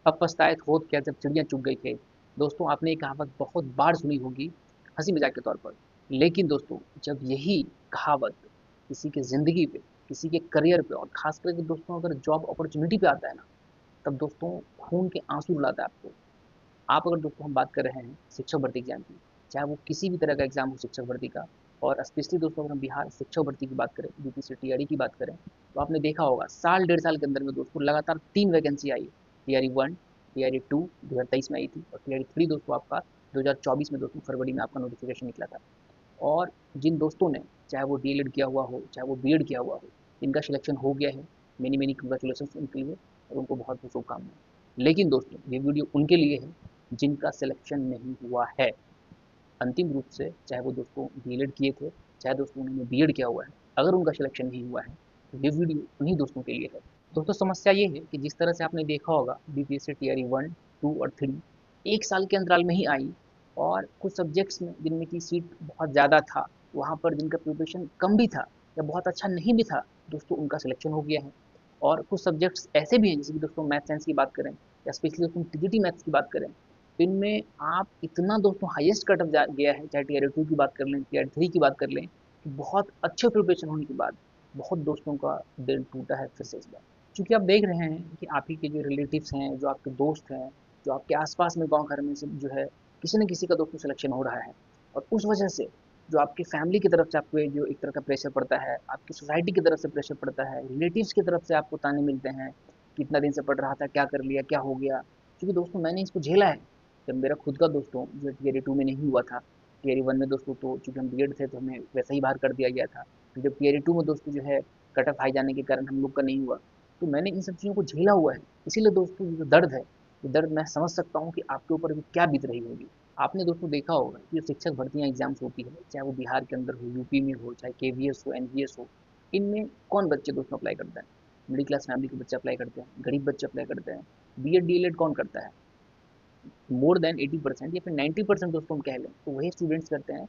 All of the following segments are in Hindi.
अब पछताए होत क्या जब चिड़िया चुग गई खेत। दोस्तों आपने ये कहावत बहुत बार सुनी होगी हंसी मजाक के तौर पर, लेकिन दोस्तों जब यही कहावत किसी के ज़िंदगी पे, किसी के करियर पे और खास करके दोस्तों अगर जॉब अपॉर्चुनिटी पे आता है ना, तब दोस्तों खून के आंसू रुलाता है आपको। आप अगर दोस्तों हम बात कर रहे हैं शिक्षक भर्ती एग्जाम की, चाहे वो किसी भी तरह का एग्जाम हो शिक्षक भर्ती का, और स्पेशली दोस्तों अगर हम बिहार शिक्षक भर्ती की बात करें, यूपीसी टीआरई की बात करें, तो आपने देखा होगा साल डेढ़ साल के अंदर में दोस्तों लगातार 3 वैकेंसी आई। टीआरई 1, टीआरई 2 2023 में आई थी, और टीआरई 3 दोस्तों आपका 2024 में दोस्तों फरवरी में आपका नोटिफिकेशन निकला था। और जिन दोस्तों ने, चाहे वो डीएलएड किया हुआ हो, चाहे वो बीएड किया हुआ हो, इनका सिलेक्शन हो गया है। मेनी मेनी कंग्रेचुलेशन उनके लिए, और उनको बहुत बहुत शुभकामनाएं। लेकिन दोस्तों ये वीडियो उनके लिए है जिनका सिलेक्शन नहीं हुआ है अंतिम रूप से, चाहे वो दोस्तों डीएलएड किए थे, चाहे दोस्तों उन्होंने बीएड किया हुआ है। अगर उनका सिलेक्शन नहीं हुआ है तो ये वीडियो उन्हीं दोस्तों के लिए है। दोस्तों समस्या ये है कि जिस तरह से आपने देखा होगा बीपीएससी टीआरई 1, 2 और 3 एक साल के अंतराल में ही आई, और कुछ सब्जेक्ट्स में जिनमें की सीट बहुत ज़्यादा था, वहाँ पर जिनका प्रिपरेशन कम भी था या बहुत अच्छा नहीं भी था, दोस्तों उनका सिलेक्शन हो गया है। और कुछ सब्जेक्ट्स ऐसे भी हैं, जैसे कि दोस्तों मैथ साइंस की बात करें, या स्पेशली दोस्तों टीजीटी मैथ्स की बात करें, तो इनमें आप इतना दोस्तों हाईएस्ट कट ऑफ गया है, चाहे टीआरई 2 की बात कर लें, टीआरई 3 की बात कर लें, कि बहुत अच्छे प्रिपरेशन होने के बाद बहुत दोस्तों का दिल टूटा है फिर से इस बार। क्योंकि आप देख रहे हैं कि आप ही के जो रिलेटिव्स हैं, जो आपके दोस्त हैं, जो आपके आसपास में गांव घर में से जो है, किसी न किसी का दोस्तों सिलेक्शन हो रहा है। और उस वजह से जो आपकी फैमिली की तरफ से आपको ये जो एक तरह का प्रेशर पड़ता है, आपकी सोसाइटी की तरफ से प्रेशर पड़ता है, रिलेटिव्स की तरफ से आपको ताने मिलते हैं कि इतना दिन से पढ़ रहा था, क्या कर लिया, क्या हो गया। क्योंकि दोस्तों मैंने इसको झेला है। जब मेरा खुद का दोस्तों जो टीआरई 2 में नहीं हुआ था, टीआरई 1 में दोस्तों तो चूंकि हम बीएड थे तो हमें वैसा ही बाहर कर दिया गया था। तो जब टीआरई 2 में दोस्तों जो है कट ऑफ हाई जाने के कारण हम लोग का नहीं हुआ, तो मैंने इन सब चीज़ों को झेला हुआ है। इसीलिए दोस्तों ये जो दर्द है, ये दर्द मैं समझ सकता हूँ कि आपके ऊपर भी क्या बीत रही होगी। आपने दोस्तों देखा होगा कि जो शिक्षक भर्तियां एग्जाम्स होती है, चाहे वो बिहार के अंदर हो, यूपी में हो, चाहे केवीएस हो, एनवीएस हो, इनमें कौन बच्चे दोस्तों अप्लाई करते हैं? मिडिल क्लास फैमिली के बच्चे अप्लाई करते हैं, गरीब बच्चे अप्लाई करते हैं। बीएड डीएलएड कौन करता है? मोर देन 80% या फिर 90% दोस्तों हम कह लें तो वही स्टूडेंट्स करते हैं,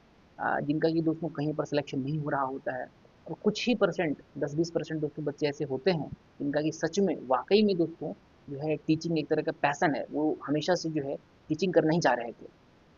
जिनका कि दोस्तों कहीं पर सिलेक्शन नहीं हो रहा होता है। और कुछ ही परसेंट, 10-20% दोस्तों बच्चे ऐसे होते हैं जिनका कि सच में वाकई में दोस्तों जो है टीचिंग एक तरह का पैसन है, वो हमेशा से जो है टीचिंग करना ही चाह रहे थे।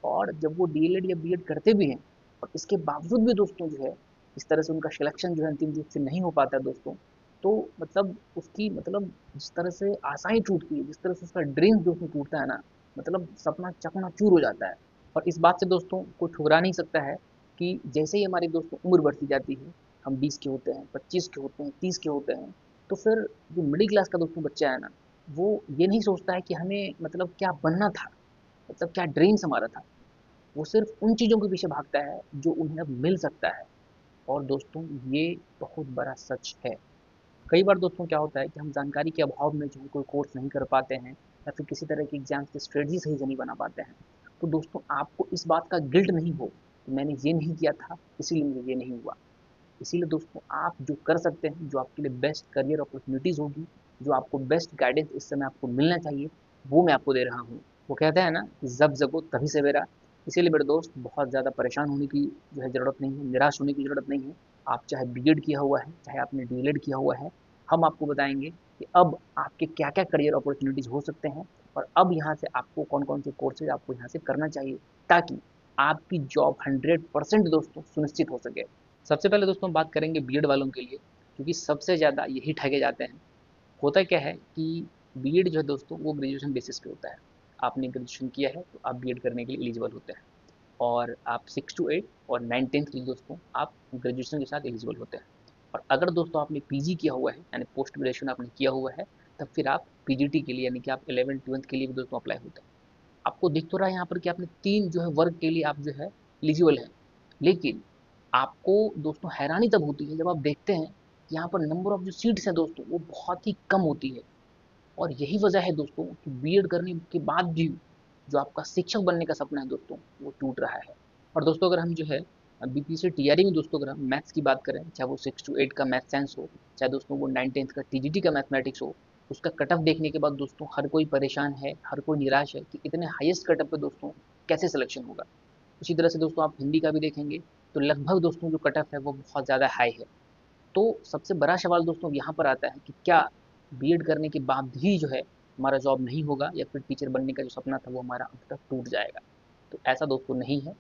और जब वो डीएलएड या बीएड करते भी हैं, और इसके बावजूद भी दोस्तों जो है इस तरह से उनका सिलेक्शन जो है अंतिम रूप से नहीं हो पाता है दोस्तों, तो मतलब उसकी मतलब जिस तरह से आशाएं टूटती है, जिस तरह से उसका ड्रीम दोस्तों टूटता है ना, मतलब सपना चकनाचूर हो जाता है। और इस बात से दोस्तों कोई ठुकरा नहीं सकता है कि जैसे ही हमारी दोस्तों उम्र बढ़ती जाती है, हम 20 के होते हैं, 25 के होते हैं, 30 के होते हैं, तो फिर जो मिडिल क्लास का दोस्तों बच्चा है ना, वो ये नहीं सोचता है कि हमें मतलब क्या बनना था, मतलब क्या ड्रीम्स हमारा था। वो सिर्फ उन चीज़ों के पीछे भागता है जो उन्हें अब मिल सकता है। और दोस्तों ये बहुत बड़ा सच है। कई बार दोस्तों क्या होता है कि हम जानकारी के अभाव में जो है कोई कोर्स नहीं कर पाते हैं, या फिर किसी तरह की एग्जाम्स की स्ट्रेटजी सही से नहीं बना पाते हैं। तो दोस्तों आपको इस बात का गिल्ट नहीं हो कि मैंने ये नहीं किया था इसीलिए मुझे ये नहीं हुआ। इसीलिए दोस्तों आप जो कर सकते हैं, जो आपके लिए बेस्ट करियर अपॉर्चुनिटीज़ होगी, जो आपको बेस्ट गाइडेंस इस समय आपको मिलना चाहिए, वो मैं आपको दे रहा हूँ। वो कहते हैं ना कि जब जगो तभी सवेरा। इसीलिए मेरे दोस्त बहुत ज़्यादा परेशान होने की जो है ज़रूरत नहीं है, निराश होने की ज़रूरत नहीं है। आप चाहे बीएड किया हुआ है, चाहे आपने डीएलएड किया हुआ है, हम आपको बताएंगे कि अब आपके क्या क्या करियर अपॉर्चुनिटीज़ हो सकते हैं, और अब यहाँ से आपको कौन कौन से कोर्सेज आपको यहाँ से करना चाहिए, ताकि आपकी जॉब 100% दोस्तों सुनिश्चित हो सके। सबसे पहले दोस्तों हम बात करेंगे बीएड वालों के लिए, क्योंकि सबसे ज़्यादा यही ठगे जाते हैं। होता क्या है कि बीएड जो है दोस्तों वो ग्रेजुएशन बेसिस पे होता है। आपने ग्रेजुएशन किया है तो आप बीएड करने के लिए एलिजिबल होते हैं, और आप 6 to 8 और 9-10 के लिए दोस्तों आप ग्रेजुएशन के साथ एलिजिबल होते हैं। और अगर दोस्तों आपने पीजी किया हुआ है, यानी पोस्ट ग्रेजुएशन आपने किया हुआ है, तब फिर आप पीजीटी के लिए यानी कि आप 11th-12th के लिए भी दोस्तों अप्लाई होते हैं। आपको दिख तो रहा है यहाँ पर कि आपने 3 जो है वर्ग के लिए आप जो है एलिजिबल हैं। लेकिन आपको दोस्तों हैरानी तब होती है जब आप देखते हैं कि यहाँ पर नंबर ऑफ जो सीट्स हैं दोस्तों वो बहुत ही कम होती है। और यही वजह है दोस्तों कि बीएड करने के बाद भी जो आपका शिक्षक बनने का सपना है दोस्तों वो टूट रहा है। और दोस्तों अगर हम जो है बीपीएससी टीआरई में दोस्तों अगर हम मैथ्स की बात करें, चाहे वो 6 to 8 का मैथ साइंस हो, चाहे दोस्तों वो 9-10th का टीजीटी का मैथमेटिक्स हो, उसका कट ऑफ देखने के बाद दोस्तों हर कोई परेशान है, हर कोई निराश है कि इतने हाईएस्ट कट ऑफ पे दोस्तों कैसे सिलेक्शन होगा। उसी तरह से दोस्तों आप हिंदी का भी देखेंगे तो लगभग दोस्तों जो कट ऑफ है वो बहुत ज़्यादा हाई है। तो सबसे बड़ा सवाल दोस्तों यहाँ पर आता है कि क्या बीएड करने के बाद भी जो है हमारा जॉब नहीं होगा या फिर टीचर बनने का जो सपना था वो हमारा अंत तक टूट जाएगा। तो ऐसा दोस्तों नहीं है।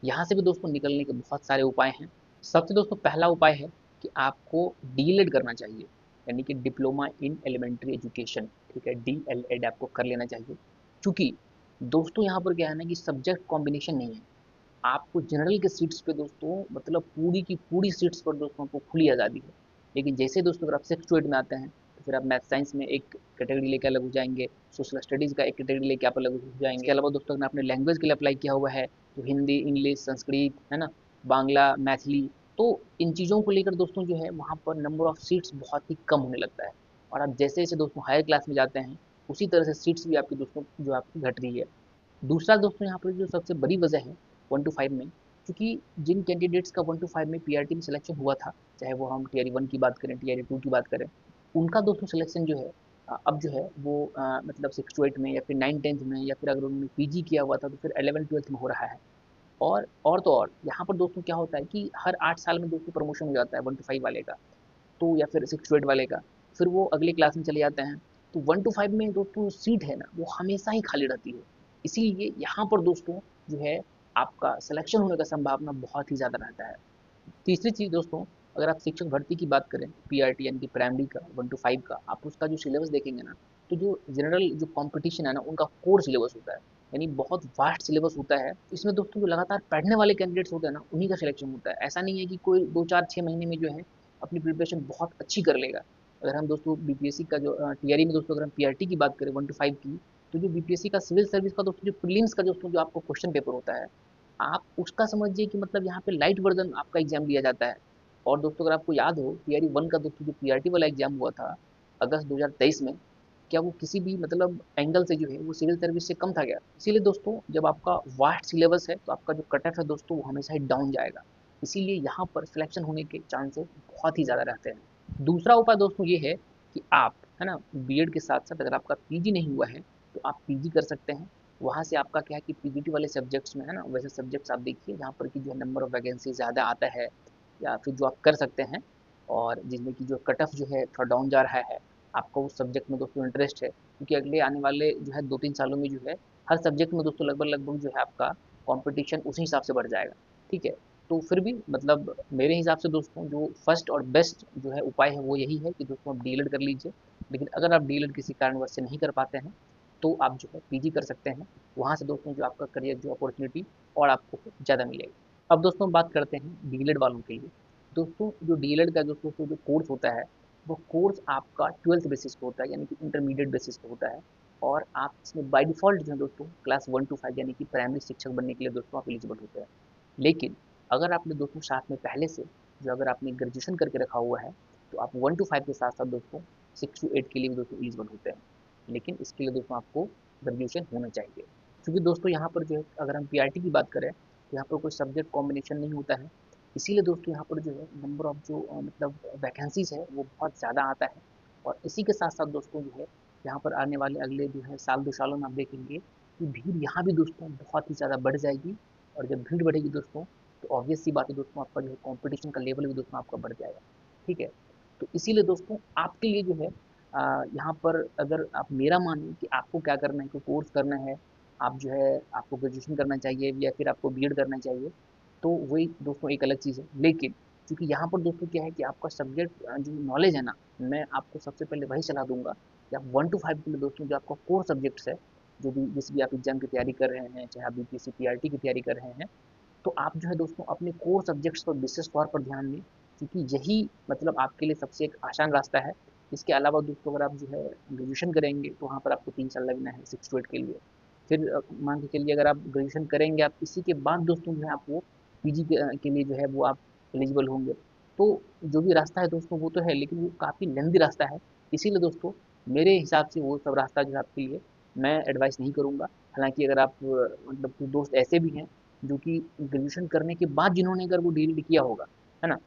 यहाँ से भी दोस्तों निकलने के बहुत सारे उपाय हैं। सबसे दोस्तों पहला उपाय है कि आपको डीएलएड करना चाहिए, यानी कि डिप्लोमा इन एलिमेंट्री एजुकेशन। ठीक है, डीएलएड आपको कर लेना चाहिए। चूंकि दोस्तों यहाँ पर क्या है ना कि सब्जेक्ट कॉम्बिनेशन नहीं है। आपको जनरल के सीट्स पे दोस्तों मतलब पूरी की पूरी सीट्स पर दोस्तों आपको खुली आज़ादी है। लेकिन जैसे दोस्तों अगर आप 6 टू 8 में आते हैं तो फिर आप मैथ साइंस में एक कैटेगरी लेके अलग हो जाएंगे, सोशल स्टडीज़ का एक कैटेगरी लेके आप अलग हो जाएंगे। इसके अलावा दोस्तों अगर आपने लैंग्वेज के लिए अप्लाई किया हुआ है तो हिंदी, इंग्लिश, संस्कृत, है ना, बांग्ला, मैथिली, तो इन चीज़ों को लेकर दोस्तों जो है वहाँ पर नंबर ऑफ सीट्स बहुत ही कम होने लगता है। और आप जैसे जैसे दोस्तों हायर क्लास में जाते हैं उसी तरह से सीट्स भी आपकी दोस्तों जो आपकी घट रही है। दूसरा दोस्तों यहाँ पर जो सबसे बड़ी वजह है 1 to 5 में, क्योंकि जिन कैंडिडेट्स का 1 to 5 में पीआरटी में सिलेक्शन हुआ था, चाहे वो हम टीआरई 1 की बात करें, टीआरई 2 की बात करें, उनका दोस्तों सिलेक्शन जो है अब जो है वो मतलब 6 to 8 में या फिर 9 10th में, या फिर अगर उन्होंने पीजी किया हुआ था तो फिर 11 12th में हो रहा है। और तो और यहाँ पर दोस्तों क्या होता है कि हर 8 साल में दोस्तों प्रमोशन हो जाता है 1 to 5 वाले का, तो या फिर 6 to 8 वाले का, फिर वो अगली क्लास में चले जाते हैं। तो 1 to 5 में दोस्तों सीट है ना वो हमेशा ही खाली रहती है। इसीलिए यहाँ पर दोस्तों जो है आपका सिलेक्शन होने का संभावना बहुत ही ज़्यादा रहता है। तीसरी चीज़ दोस्तों, अगर आप शिक्षक भर्ती की बात करें, पीआरटी यानी कि प्राइमरी का 1 to 5 का, आप उसका जो सिलेबस देखेंगे ना, तो जो जनरल जो कंपटीशन है ना उनका कोर सिलेबस होता है, यानी बहुत वास्ट सिलेबस होता है। इसमें दोस्तों जो लगातार पढ़ने वाले कैंडिडेट्स होते हैं ना उन्हीं का सिलेक्शन होता है। ऐसा नहीं है कि कोई 2 4 6 महीने में जो है अपनी प्रिपरेशन बहुत अच्छी कर लेगा। अगर हम दोस्तों बीपीएससी का जो टीआरई में दोस्तों अगर हम पीआरटी की बात करें 1 to 5 की, तो जो बीपीएससी का सिविल सर्विस का दोस्तों जो प्रीलिम्स का दोस्तों जो आपको क्वेश्चन पेपर होता है, आप उसका समझिए कि मतलब यहाँ पे लाइट वर्जन आपका एग्जाम लिया जाता है। और दोस्तों अगर आपको याद हो टीआरई 1 का दोस्तों जो पीआरटी वाला एग्जाम हुआ था अगस्त 2023 में, क्या वो किसी भी मतलब एंगल से जो है वो सिविल सर्विस से कम था क्या? इसीलिए दोस्तों जब आपका वास्ट सिलेबस है तो आपका जो कट ऑफ है दोस्तों वो हमेशा ही डाउन जाएगा। इसीलिए यहाँ पर सिलेक्शन होने के चांसेस बहुत ही ज़्यादा रहते हैं। दूसरा उपाय दोस्तों ये है कि आप, है ना, बीएड के साथ साथ अगर आपका पीजी नहीं हुआ है तो आप पीजी कर सकते हैं। वहाँ से आपका क्या है कि पीजीटी वाले सब्जेक्ट्स में, है ना, वैसे सब्जेक्ट्स आप देखिए जहाँ पर कि जो है नंबर ऑफ वैकेंसी ज़्यादा आता है, या फिर जो आप कर सकते हैं और जिसमें कि जो कट ऑफ जो है थोड़ा डाउन जा रहा है, आपको उस सब्जेक्ट में दोस्तों इंटरेस्ट है, क्योंकि अगले आने वाले जो है 2 3 सालों में जो है हर सब्जेक्ट में दोस्तों लगभग लगभग जो है आपका कंपटीशन उसी हिसाब से बढ़ जाएगा। ठीक है, तो फिर भी मतलब मेरे हिसाब से दोस्तों जो फर्स्ट और बेस्ट जो है उपाय है वो यही है कि दोस्तों आप डीएलएड कर लीजिए। लेकिन अगर आप डीएलएड किसी कारणवश से नहीं कर पाते हैं तो आप जो है पीजी कर सकते हैं। वहाँ से दोस्तों जो आपका करियर जो अपॉर्चुनिटी और आपको ज़्यादा मिलेगी। अब दोस्तों बात करते हैं डीएलएड वालों के लिए। दोस्तों जो डीएलएड का दोस्तों जो कोर्स होता है वो कोर्स आपका 12th बेसिस पे होता है, यानी कि इंटरमीडिएट बेसिस पे होता है। और आप इसमें बाय डिफ़ॉल्ट जो है दोस्तों क्लास 1 to 5 यानी कि प्राइमरी शिक्षक बनने के लिए दोस्तों आप एलिजिबल होते हैं। लेकिन अगर आपने दोस्तों साथ में पहले से जो अगर आपने ग्रेजुएशन करके रखा हुआ है तो आप 1 to 5 के साथ साथ दोस्तों 6 to 8 के लिए भी दोस्तों एलिजिबल होते हैं। लेकिन इसके लिए दोस्तों आपको ग्रेजुएशन होना चाहिए। क्योंकि दोस्तों यहाँ पर जो है अगर हम पीआरटी की बात करें तो यहाँ पर कोई सब्जेक्ट कॉम्बिनेशन नहीं होता है। इसीलिए दोस्तों यहाँ पर जो है नंबर ऑफ जो मतलब वैकेंसीज है वो बहुत ज़्यादा आता है। और इसी के साथ साथ दोस्तों जो है यहाँ पर आने वाले अगले जो है साल 2 सालों में आप देखेंगे कि भीड़ यहाँ भी दोस्तों बहुत ही ज़्यादा बढ़ जाएगी। और जब भीड़ बढ़ेगी दोस्तों तो ऑब्वियस सी बात है दोस्तों आपका जो है कॉम्पिटिशन का लेवल भी दोस्तों आपका बढ़ जाएगा। ठीक है, तो इसीलिए दोस्तों आपके लिए जो है यहाँ पर अगर आप मेरा माने कि आपको क्या करना है, कोई कोर्स करना है, आप जो है आपको ग्रेजुएशन करना चाहिए या फिर आपको बीएड करना चाहिए, तो वही दोस्तों एक अलग चीज़ है। लेकिन क्योंकि यहाँ पर दोस्तों क्या है कि आपका सब्जेक्ट जो नॉलेज है ना, मैं आपको सबसे पहले वही सलाह दूंगा कि आप 1 to 5 के लिए दोस्तों जो आपका कोर सब्जेक्ट्स है, जो भी जिस भी आप एग्जाम की तैयारी कर रहे हैं, चाहे आप बीपीएससी पीआरटी की तैयारी कर रहे हैं, तो आप जो है दोस्तों अपने कोर सब्जेक्ट्स पर विशेष तौर पर ध्यान दें, क्योंकि यही मतलब आपके लिए सबसे एक आसान रास्ता है। इसके अलावा दोस्तों अगर आप जो है ग्रेजुएशन करेंगे तो वहाँ पर आपको 3 साल लगना है 6 to 8 के लिए। फिर मान के चलिए अगर आप ग्रेजुएशन करेंगे आप इसी के बाद दोस्तों जो है आप वो पीजी के लिए जो है वो आप एलिजिबल होंगे। तो जो भी रास्ता है दोस्तों वो तो है, लेकिन वो काफ़ी लेंदी रास्ता है। इसीलिए दोस्तों मेरे हिसाब से वो सब रास्ता जो है आपके लिए मैं एडवाइस नहीं करूँगा। हालांकि अगर आप मतलब कुछ दोस्त ऐसे भी हैं जो कि ग्रेजुएशन करने के बाद जिन्होंने अगर वो डीएलएड किया होगा, है ना,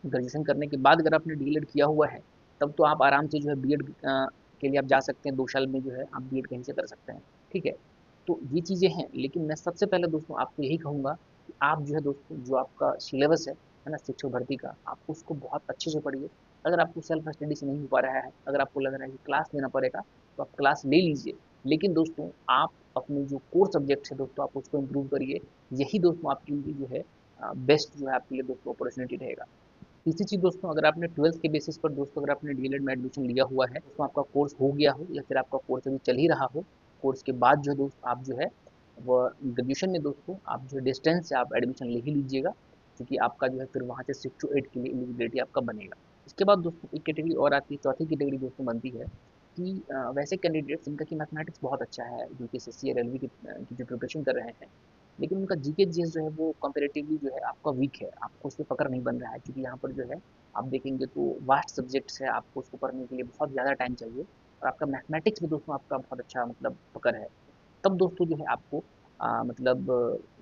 ग्रेजुएशन करने के बाद अगर आपने डीएलएड किया हुआ है तब तो आप आराम से जो है बीएड के लिए आप जा सकते हैं। 2 साल में जो है आप बीएड कहीं से कर सकते हैं। ठीक है, तो ये चीज़ें हैं। लेकिन मैं सबसे पहले दोस्तों आपको यही कहूँगा कि आप जो है दोस्तों जो आपका सिलेबस है ना शिक्षक भर्ती का, आप उसको बहुत अच्छे से पढ़िए। अगर आपको सेल्फ स्टडी से नहीं हो पा रहा है, अगर आपको लग रहा है कि क्लास लेना पड़ेगा, दोस्तों आप क्लास ले लीजिए, लेकिन दोस्तों आप अपने जो कोर सब्जेक्ट्स है दोस्तों आप उसको इम्प्रूव करिए। यही दोस्तों आपके लिए जो है बेस्ट जो है आपके लिए दोस्तों अपॉर्चुनिटी रहेगा। तीसरी चीज़ दोस्तों, अगर आपने 12th के बेसिस पर दोस्तों अगर आपने डीएलएड में एडमिशन लिया हुआ है, दोस्तों आपका कोर्स हो गया हो या फिर आपका कोर्स अभी चल ही रहा हो, कोर्स के बाद जो दोस्त आप जो है वह ग्रेजुएशन में दोस्तों आप जो डिस्टेंस से आप एडमिशन ले ही लीजिएगा, क्योंकि आपका जो है फिर वहाँ से 6 to 8 के लिए एलिजिबिलिटी आपका बनेगा। इसके बाद दोस्तों एक कैटेगरी और आती है, चौथी कैटेगरी दोस्तों बनती है कि वैसे कैंडिडेट्स जिनका कि मैथमेटिक्स बहुत अच्छा है, जो कि एसएससी या रेलवे की जो प्रिपरेशन कर रहे हैं, लेकिन उनका जीके जीएस जो है वो कंपैरेटिवली जो है आपका वीक है, आपको उस पे पकड़ नहीं बन रहा है, क्योंकि यहाँ पर जो है आप देखेंगे तो वास्ट सब्जेक्ट्स है, आपको उसको पढ़ने के लिए बहुत ज़्यादा टाइम चाहिए, और आपका मैथमेटिक्स में दोस्तों आपका बहुत अच्छा मतलब पकड़ है। तब दोस्तों जो है आपको मतलब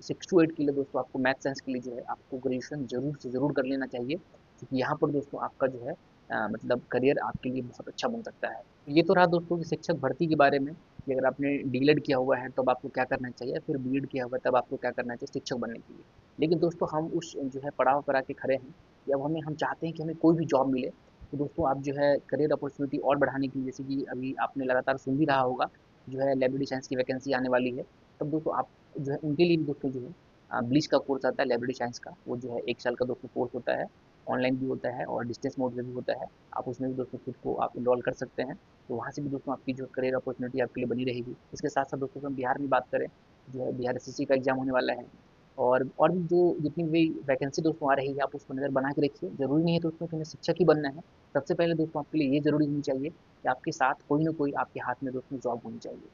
6 to 8 के लिए दोस्तों आपको मैथ साइंस के लिए जो है आपको ग्रेजुएशन ज़रूर से ज़रूर कर लेना चाहिए, क्योंकि यहाँ पर दोस्तों आपका जो है मतलब करियर आपके लिए बहुत अच्छा बन सकता है। ये तो रहा दोस्तों कि शिक्षक भर्ती के बारे में, कि अगर आपने डीएलएड किया हुआ है तब आपको क्या करना चाहिए, फिर बीएड किया हुआ है तब आपको क्या करना चाहिए शिक्षक बनने के लिए। लेकिन दोस्तों हम उस जो है पड़ाव पर आके खड़े हैं कि अब हम चाहते हैं कि हमें कोई भी जॉब मिले, तो दोस्तों आप जो है करियर अपॉर्चुनिटी और बढ़ाने के लिए, जैसे कि अभी आपने लगातार सुन भी रहा होगा जो है लाइब्रेरी साइंस की वैकेंसी आने वाली है, तब दोस्तों आप जो है उनके लिए भी दोस्तों जो है ब्लीच का कोर्स आता है लाइब्रेरी साइंस का, वो जो है 1 साल का दोस्तों कोर्स होता है, ऑनलाइन भी होता है और डिस्टेंस मोड में भी होता है। आप उसमें भी दोस्तों खुद को आप इनरोल कर सकते हैं, तो वहाँ से भी दोस्तों आपकी जो करियर अपॉर्चुनिटी आपके लिए बनी रहेगी। इसके साथ साथ दोस्तों हम बिहार में बात करें, जो है बिहार एसएससी का एग्जाम होने वाला है, और भी जो जितनी भी वैकेंसी दोस्तों आ रही है आप उसको नज़र बना के रखिए। ज़रूरी नहीं है दोस्तों कि हमें शिक्षक ही बनना है, सबसे पहले दोस्तों आपके लिए ये ज़रूरी होनी चाहिए कि आपके साथ कोई ना कोई आपके हाथ में दोस्तों जॉब होनी चाहिए।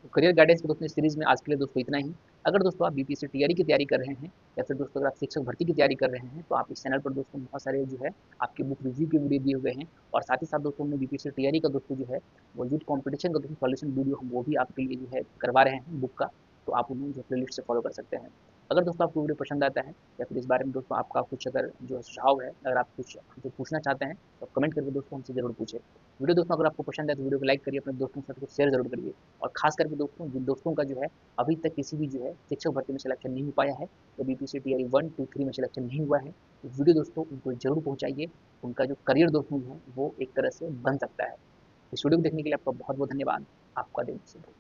तो करियर गाइडेंस के दोस्तों इस सीरीज़ में आज के लिए दोस्तों इतना ही। अगर दोस्तों आप बीपीएससी टीआरई की तैयारी कर रहे हैं, या फिर दोस्तों अगर आप शिक्षक भर्ती की तैयारी कर रहे हैं, तो आप इस चैनल पर दोस्तों बहुत सारे जो है आपके बुक रिव्यू के वीडियो दिए हुए हैं, और साथ ही साथ दोस्तों हमने बीपीएससी टीआरई का दोस्तों जो है वो यूथ कॉम्पिटिशन का दोस्तों सॉल्यूशन वीडियो हम वो भी आपके लिए जो है करवा रहे हैं बुक का, तो आप उन्हें जो प्लेलिस्ट से फॉलो कर सकते हैं। अगर दोस्तों आपको वीडियो पसंद आता है, या फिर इस बारे में दोस्तों आपका कुछ अगर जो सुझाव है, अगर आप कुछ हमसे पूछना चाहते हैं, तो कमेंट करके दोस्तों हमसे ज़रूर पूछें। वीडियो दोस्तों अगर आपको पसंद है तो वीडियो को लाइक करिए, अपने दोस्तों के साथ शेयर जरूर करिए, और खास करके दोस्तों जिन दोस्तों का जो है अभी तक किसी भी जो है शिक्षक भर्ती में सिलेक्शन नहीं हो पाया है, या बीपीएससी टीआरई 1 2 3 में सिलेक्शन नहीं हुआ है, तो वीडियो दोस्तों उनको जरूर पहुंचाइए। उनका जो करियर दोस्तों जो है वो एक तरह से बन सकता है। इस वीडियो को देखने के लिए आपका बहुत बहुत धन्यवाद। आपका दिन शुभ हो।